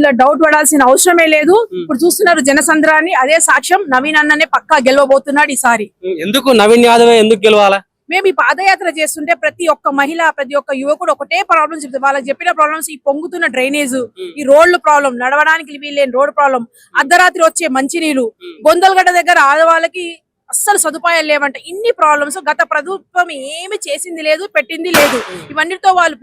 ఇందులో డౌట్ పడాల్సిన అవసరమే లేదు. ఇప్పుడు చూస్తున్నారు జనసంద్రాన్ని, అదే సాక్ష్యం. నవీన్ అన్ననే పక్కా గెలవబోతున్నాడు ఈసారి. ఎందుకు నవీన్ యాదవ్ ఎందుకు గెలవాలా? మేము ఈ పాదయాత్ర చేస్తుంటే ప్రతి ఒక్క మహిళ, ప్రతి ఒక్క యువకుడు ఒకటే ప్రాబ్లమ్స్ చెప్తారు. వాళ్ళకి చెప్పిన ప్రాబ్లమ్స్ ఈ పొంగుతున్న డ్రైనేజ్, ఈ రోడ్లు ప్రాబ్లం, నడవడానికి వీల్లేని రోడ్ ప్రాబ్లం, అర్ధరాత్రి వచ్చే మంచినీళ్లు, గొందలగడ్డ దగ్గర ఆడవాళ్ళకి అస్సలు సదుపాయాలు లేవంట. ఇన్ని ప్రాబ్లమ్స్ గత ప్రభుత్వం ఏమి చేసింది లేదు, పెట్టింది లేదు. ఇవన్నిటితో వాళ్ళు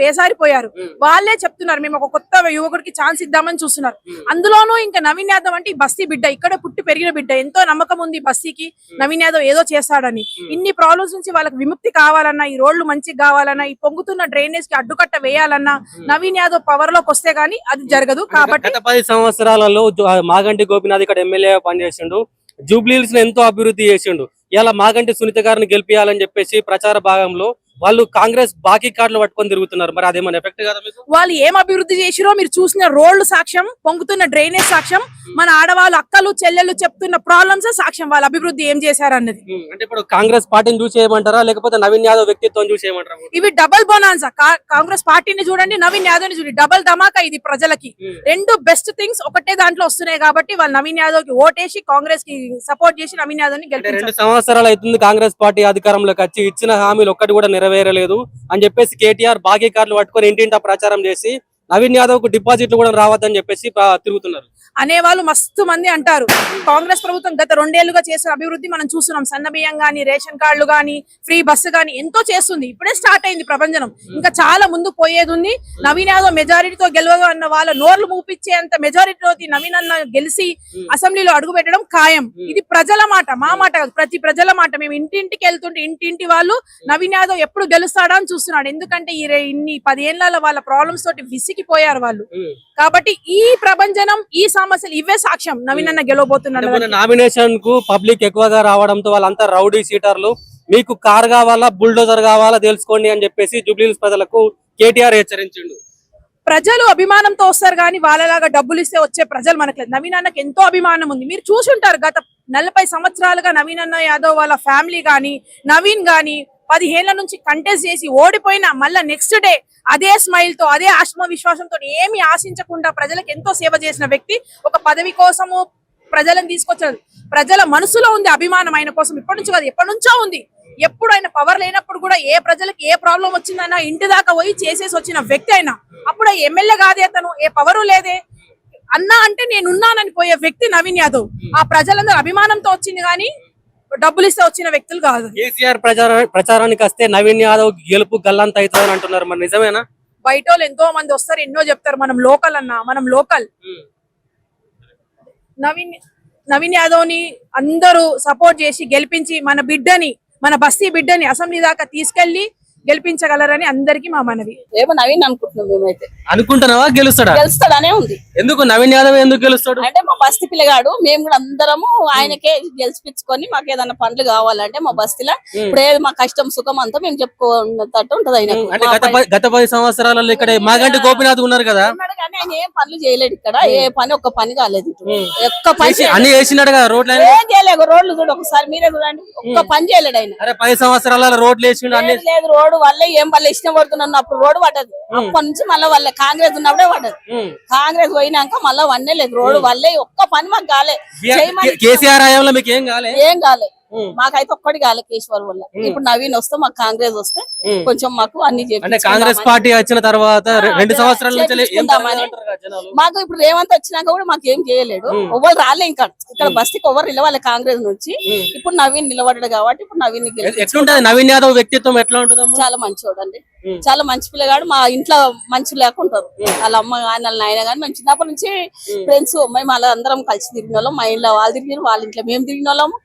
వేసారిపోయారు. వాళ్ళే చెప్తున్నారు మేము ఒక కొత్త యువకుడికి ఛాన్స్ ఇద్దామని చూస్తున్నారు. అందులోనూ ఇంకా నవీన్ యాదవ్ అంటే ఈ బస్తీ బిడ్డ, ఇక్కడ పుట్టి పెరిగిన బిడ్డ, ఎంతో నమ్మకం ఉంది బస్తీకి నవీన్ యాదవ్ ఏదో చేస్తాడని. ఇన్ని ప్రాబ్లమ్స్ నుంచి వాళ్ళకి విముక్తి కావాలన్నా, ఈ రోడ్లు మంచిగా కావాలన్నా, ఈ పొంగుతున్న డ్రైనేజ్ కి అడ్డుకట్ట వేయాలన్నా నవీన్ యాదవ్ పవర్ లోకి వస్తే గానీ అది జరగదు. కాబట్టి గత 10 సంవత్సరాలలో మాగంటి గోపినాథ్ ఇక్కడ ఎమ్మెల్యే పనిచేసిండు, జూబ్లీహిల్స్ లో ఎంతో అభివృద్ధి చేసిండు. ఇలా మాగంటి సునీత గారిని గెలిపియాలని చెప్పేసి ప్రచార భాగంలో వాళ్ళు కాంగ్రెస్ బాకీ కార్డులు పట్టుకొని తిరుగుతున్నారు. మరి అదేమన్నా ఎఫెక్ట్ కదా మీకు? వాళ్ళు ఏం అభివృద్ధి చేసిరో మీరు చూసిన రోడ్లు సాక్ష్యం, పొంగుతున్న డ్రైనేజ్ సాక్ష్యం, మన ఆడవాళ్ళు అక్కలు చెల్లెలు చెప్తున్న ప్రాబ్లమ్స్ సాక్ష్యం. వాళ్ళ అభివృద్ధి ఏం చేశారన్నది. అంటే ఇప్పుడు కాంగ్రెస్ పార్టీని చూసి ఏమంటారా, లేకపోతే నవీన్ యాదవ్ వ్యక్తిత్వం చూసి ఏమంటారా? ఇవి డబుల్ బోనాన్సా. కాంగ్రెస్ పార్టీని చూడండి, నవీన్ యాదవ్ ని చూడండి, డబుల్ ధమాకా ఇది ప్రజలకి. రెండు బెస్ట్ థింగ్స్ ఒకటే దాంట్లో వస్తున్నాయి కాబట్టి వాళ్ళు నవీన్ యాదవ్ కి ఓటేసి కాంగ్రెస్ కి సపోర్ట్ చేసి నవీన్ యాదవ్ ని గెలిపించారు. 2 సంవత్సరాలు అవుతుంది కాంగ్రెస్ పార్టీ అధికారంలోకి వచ్చి, ఇచ్చిన హామీలు ఒక్కటి కూడా నెరవేరలేదు అని చెప్పేసి కేటీఆర్ బాకీ కార్డులు పట్టుకొని ఇంటింటా ప్రచారం చేసి నవీన్ యాదవ్ కు డిపాజిట్లు కూడా రావద్దని చెప్పేసి తిరుగుతున్నారు. అనేవాళ్ళు మస్తు మంది అంటారు. కాంగ్రెస్ ప్రభుత్వం గత 2 ఏళ్లుగా చేసిన అభివృద్ధి మనం చూస్తున్నాం. సన్న బియ్యం గానీ, రేషన్ కార్డులు గానీ, ఫ్రీ బస్సు గానీ ఎంతో చేస్తుంది. ఇప్పుడే స్టార్ట్ అయింది ప్రపంచం, ఇంకా చాలా ముందు పోయేది ఉంది. నవీన్ యాదవ్ మెజారిటీతో గెలవదు అన్న వాళ్ళ నోర్లు మూపించేంత మెజారిటీతో నవీన్ అన్న గెలిచి అసెంబ్లీలో అడుగు పెట్టడం ఖాయం. ఇది ప్రజల మాట, మా మాట కాదు, ప్రతి ప్రజల మాట. మేము ఇంటింటికి వెళ్తుంటే ఇంటింటి వాళ్ళు నవీన్ యాదవ్ ఎప్పుడు గెలుస్తాడా అని చూస్తున్నాడు. ఎందుకంటే ఇన్ని 10 ఏళ్ల వాళ్ళ ప్రాబ్లమ్స్ తోటి విసిగిపోయారు వాళ్ళు. కాబట్టి ఈ ప్రభంజనం, ఈ సమస్యలు ఇవే సాక్ష్యం నవీన్ అన్న గెలవబోతున్నాడు. నామినేషన్ కు పబ్లిక్ ఎక్కువగా రావడంతో వాళ్ళంతా రౌడీ సీటర్లు, మీకు కార్ కావాలా, బుల్డోజర్ కావాలా తెలుసుకోండి అని చెప్పేసి జూబ్లీహిల్స్ ప్రజలకు కేటీఆర్ హెచ్చరించిండు. ప్రజలు అభిమానంతో వస్తారు కానీ వాళ్ళలాగా డబ్బులు ఇస్తే వచ్చే ప్రజలు మనకు. నవీన్ అన్నకి ఎంతో అభిమానం ఉంది. మీరు చూసుంటారు గత 40 సంవత్సరాలుగా నవీన్ అన్న యాదవ్ వాళ్ళ ఫ్యామిలీ గాని, నవీన్ గాని 10 ఏళ్ల నుంచి కంటెస్ట్ చేసి ఓడిపోయినా మళ్ళా నెక్స్ట్ డే అదే స్మైల్ తో, అదే ఆత్మవిశ్వాసంతో, ఏమి ఆశించకుండా ప్రజలకు ఎంతో సేవ చేసిన వ్యక్తి. ఒక పదవి కోసము ప్రజలను తీసుకొచ్చారు. ప్రజల మనసులో ఉంది అభిమానం ఆయన కోసం. ఇప్పటి నుంచి కాదు, ఎప్పటి నుంచో ఉంది. ఎప్పుడు ఆయన పవర్ లేనప్పుడు కూడా ఏ ప్రజలకు ఏ ప్రాబ్లం వచ్చిందైనా ఇంటి దాకా పోయి చేసేసి వచ్చిన వ్యక్తి అయినా. అప్పుడు ఎమ్మెల్యే కాదే అతను, ఏ పవరు లేదే, అన్నా అంటే నేనున్నానని పోయే వ్యక్తి నవీన్ యాదవ్. ఆ ప్రజలందరూ అభిమానంతో వచ్చింది కానీ డబ్బులు ఇస్తే వచ్చిన వ్యక్తులు కాదు. కేసీఆర్ ప్రచారానికి వస్తే నవీన్ యాదవ్ గెలుపు గల్లంత అవుతుందని అంటున్నారు. మరి నిజమేనా? బయట వాళ్ళు ఎంతో మంది వస్తారు, ఎన్నో చెప్తారు. మనం లోకల్ అన్నా, మనం లోకల్. నవీన్ యాదవ్ ని అందరూ సపోర్ట్ చేసి గెలిపించి మన బిడ్డని, మన బస్తీ బిడ్డని అసెంబ్లీ దాకా తీసుకెళ్లి గెలిపించగలరని అందరికి మా మనవి. ఏమో నవీన్ అనుకుంటున్నాం మేమైతే. అనుకుంటున్నావా గెలుస్తాడనే ఉంది. ఎందుకు నవీన్ యాదవ్ ఎందుకు గెలుస్తాడు అంటే మా బస్తీ పిల్లగాడు, మేము కూడా అందరము ఆయనకే గెలిచిపించుకొని మాకు ఏదైనా పనులు కావాలంటే మా బస్తీలో ఇప్పుడు ఏది మా కష్టం సుఖం అంతా మేము చెప్పుకున్నట్టు ఉంటది. ఆయన గత 10 సంవత్సరాలలో ఇక్కడ మాగంటి గోపినాథ్ ఉన్నారు కదా, కానీ ఆయన ఏం పనులు చేయలేడు ఇక్కడ. ఒక్క పని కాలేదు. ఒక్క పని అన్ని చేసినాడు కదా. రోడ్లు ఏం చేయలేదు. రోడ్లు చూడు ఒకసారి, మీరే చూడండి. ఒక్క పని చేయలేడు ఆయన. 10 సంవత్సరాల రోడ్లు వేసిండు. లేదు రోడ్డు వల్ల ఏం వల్ల ఇష్టం పడుతున్నాను. అప్పుడు రోడ్డు పడ్డది. అప్పటి నుంచి మళ్ళీ వాళ్ళ కాంగ్రెస్ ఉన్నప్పుడే పడ్డది. కాంగ్రెస్ పోయినాక మళ్ళీ వన్నే లేదు. రోడ్డు వల్లే ఒక్క పని మాకు కాలే. కేసీఆర్ హయాంలో మీకు ఏం కాలే. మాకైతే ఒక్కటి కాలే కేసీఆర్ వల్ల. ఇప్పుడు నవీన్ వస్తే, మాకు కాంగ్రెస్ వస్తే కొంచెం మాకు అన్ని కాంగ్రెస్ పార్టీ వచ్చిన తర్వాత 2 సంవత్సరాల మాకు ఇప్పుడు రేవంత్ వచ్చినాక కూడా మాకు ఏం చేయలేడు. ఎవరు రాలే ఇంకా ఇక్కడ బస్తీకి ఎవరు నిలవాలి కాంగ్రెస్ నుంచి. ఇప్పుడు నవీన్ నిలబడ్డాడు కాబట్టి ఇప్పుడు నవీన్ నవీన్ యాదవ్ వ్యక్తిత్వం ఎట్లా ఉంటుంది? చాలా మంచివాడు అండి, చాలా మంచి పిల్లగాడు. మా ఇంట్లో మంచి లేకుంటారు వాళ్ళ అమ్మ కానీ వాళ్ళ నాయన కానీ. మేము చిన్నప్పటి నుంచి ఫ్రెండ్స్, మేము అలా అందరం కలిసి తిరిగిన వాళ్ళం. మా ఇంట్లో వాళ్ళు తిరిగిన, వాళ్ళ ఇంట్లో మేము తిరిగిన వాళ్ళము.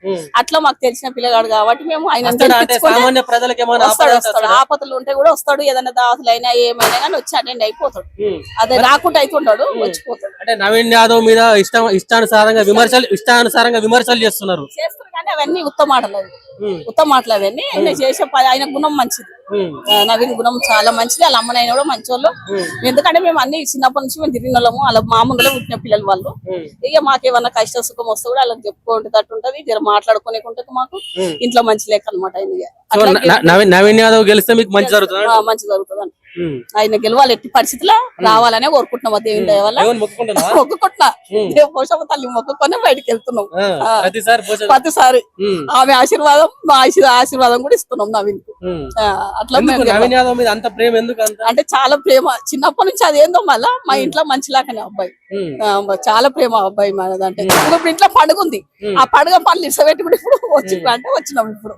అట్లా మాకు తెలిసిన పిల్లగాడు కాబట్టి మేము ఆయన వస్తాడు. ఆపదలు ఉంటే కూడా వస్తాడు. ఏదైనా దావతులు అయినా ఏమైనా కానీ వచ్చి అటెండ్ అయిపోతాడు. అదే రాకుండా అయితుంటాడు, వచ్చిపోతాడు. అంటే నవీన్ యాదవ్ మీద ఇష్టానుసారంగా విమర్శలు చేస్తున్నారు కానీ అవన్నీ ఉత్తమ మాటలు అవన్నీ. ఆయన చేసే ఆయన గుణం మంచిది. నవీన్ గుణం చాలా మంచిది. వాళ్ళ అమ్మనైనా కూడా మంచి వాళ్ళు. ఎందుకంటే మేము అన్ని చిన్నప్పటి నుంచి మేము తిరిగిన వాళ్ళము. వాళ్ళ మామూలుగా పుట్టిన పిల్లలు వాళ్ళు. ఇక మాకేమన్నా కష్ట సుఖం వస్తే కూడా వాళ్ళకి చెప్పుకుంటూ ఉంటది. జర మాట్లాడుకునే ఉంటది. మాకు ఇంట్లో మంచి లేక అనమాట. ఆయన నవీన్ యాదవ్ గెలిస్తే మీకు మంచి జరుగుతుంది. మంచి జరుగుతుంది. ఆయన గెలవాలి ఎట్టి పరిస్థితిలో రావాలనే కోరుకుంటున్నాం ఆ దేవుని దయ వల్ల దేవుని మొక్కుకుంటున్నావా? మొక్కుకుంటున్నా పోషమ్మ తల్లి మొక్కుకొని బయటకు వెళ్తున్నాం ప్రతిసారి ప్రతిసారి ఆమె ఆశీర్వాదం మా ఆశీర్వాదం కూడా ఇస్తున్నాం నవీన్ కు అట్లా మేము నవీన్ యాదవ్ మీద అంత ప్రేమ ఎందుకు అంత? అంటే చాలా ప్రేమ చిన్నప్పటి నుంచి అదేందో మళ్ళా మా ఇంట్లో మంచిలాకనే అబ్బాయి చాలా ప్రేమ ఆ అబ్బాయి మనది. అంటే ఇప్పుడు ఇంట్లో పండుగ ఉంది ఆ పండుగ పనులు ఇసబెట్టి కూడా ఇప్పుడు వచ్చిండ్రు అంటే వచ్చినాం ఇప్పుడు